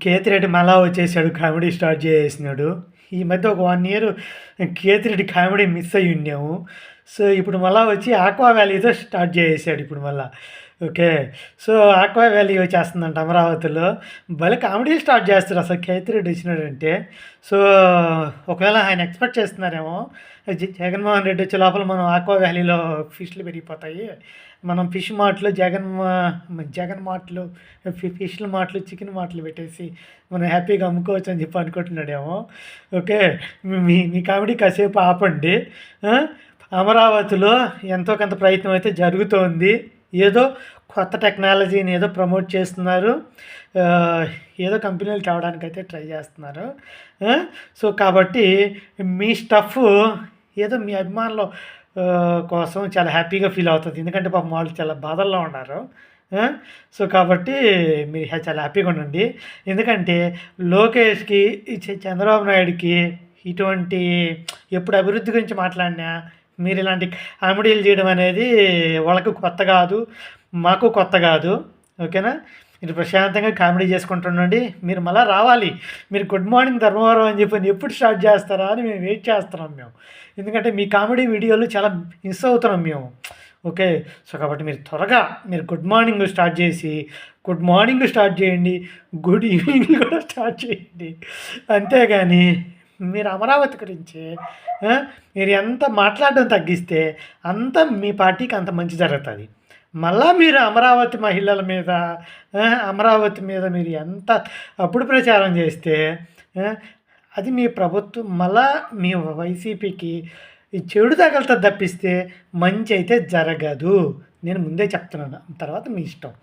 కేతిరెడ్డి మళ్ళా వచ్చేసాడు. Comedy start చేసేసినాడు. ఈ మధ్య ఒక 1 ఇయర్ కేతిరెడ్డి కామెడీ మిస్ అయ్యి ఉన్నాము. సో, ఇప్పుడు మళ్ళా వచ్చి ఆక్వా వ్యాలీతో స్టార్ట్ చేసేసాడు ఇప్పుడు మళ్ళా. ఓకే. సో, ఆక్వా వ్యాలీ వచ్చేస్తుందంట అమరావతిలో. భలే కామెడీలు స్టార్ట్ చేస్తారు అసలు కేతిరెడ్డి వచ్చినాడంటే. సో, ఒకవేళ ఆయన ఎక్స్‌పెక్ట్ చేస్తున్నారేమో జగన్మోహన్ రెడ్డి వచ్చే లోపల మనం ఆక్వా వ్యాలీలో ఫిష్‌లు పెరిగిపోతాయి. మనం ఫిష్ మార్ట్‌లో జగన్ మార్ట్‌లో ఫిష్‌ల మార్ట్‌లు, చికెన్ మార్ట్‌లు పెట్టేసి మనం హ్యాపీగా అమ్ముకోవచ్చు అని చెప్పి అనుకుంటున్నాడేమో. ఓకే. మీ మీ కామెడీ కాసేపు ఆపండి. ఆ! అమరావతిలో ఎంతో కొంత ప్రయత్నం అయితే జరుగుతోంది. ఏదో కొత్త టెక్నాలజీని ఏదో ప్రమోట్ చేస్తున్నారు. ఏదో కంపెనీలు తేవడానికైతే ట్రై చేస్తున్నారు. ఆ! సో, కాబట్టి మీ స్టఫ్ ఏదో మీ అభిమానుల కోసం చాలా హ్యాపీగా ఫీల్ అవుతది. ఎందుకంటే పాపం వాళ్ళు చాలా బాధల్లో ఉన్నారు. ఆ! సో, కాబట్టి మీరు చాలా హ్యాపీగా ఉండండి. ఎందుకంటే లోకేష్‌కి, ఈ చంద్రబాబు నాయుడుకి ఇటువంటి ఎప్పుడు అభివృద్ధి గురించి మాట్లాడినా మీరు ఇలాంటి కామెడీలు చేయడం అనేది వాళ్ళకి కొత్త కాదు. మాకు కొత్త కాదు. ఓకేనా? మీరు ప్రశాంతంగా కామెడీ చేసుకుంటుండండి. మీరు మళ్ళా రావాలి. మీరు గుడ్ మార్నింగ్ ధర్మవరం అని చెప్పని ఎప్పుడు స్టార్ట్ చేస్తారా అని మేము వెయిట్ చేస్తున్నాం మేము. ఎందుకంటే మీ కామెడీ వీడియోలు చాలా మిస్ అవుతున్నాం మేము. ఓకే. సో, కాబట్టి మీరు త్వరగా మీరు గుడ్ మార్నింగ్ స్టార్ట్ చేసి, గుడ్ మార్నింగ్ స్టార్ట్ చేయండి. గుడ్ ఈవినింగ్ కూడా స్టార్ట్ చేయండి. అంతేగాని మీరు అమరావతి గురించి మీరు ఎంత మాట్లాడడం తగ్గిస్తే అంత మీ పార్టీకి అంత మంచి జరుగుతుంది. మళ్ళా మీరు అమరావతి మహిళల మీద అమరావతి మీద మీరు ఎంత అప్పుడు ప్రచారం చేస్తే అది మీ ప్రభుత్వం మళ్ళా మీ వైసీపీకి ఈ చెడు తగలుతుంది తప్పిస్తే మంచి అయితే జరగదు. నేను ముందే చెప్తున్నాను. తర్వాత మీ ఇష్టం.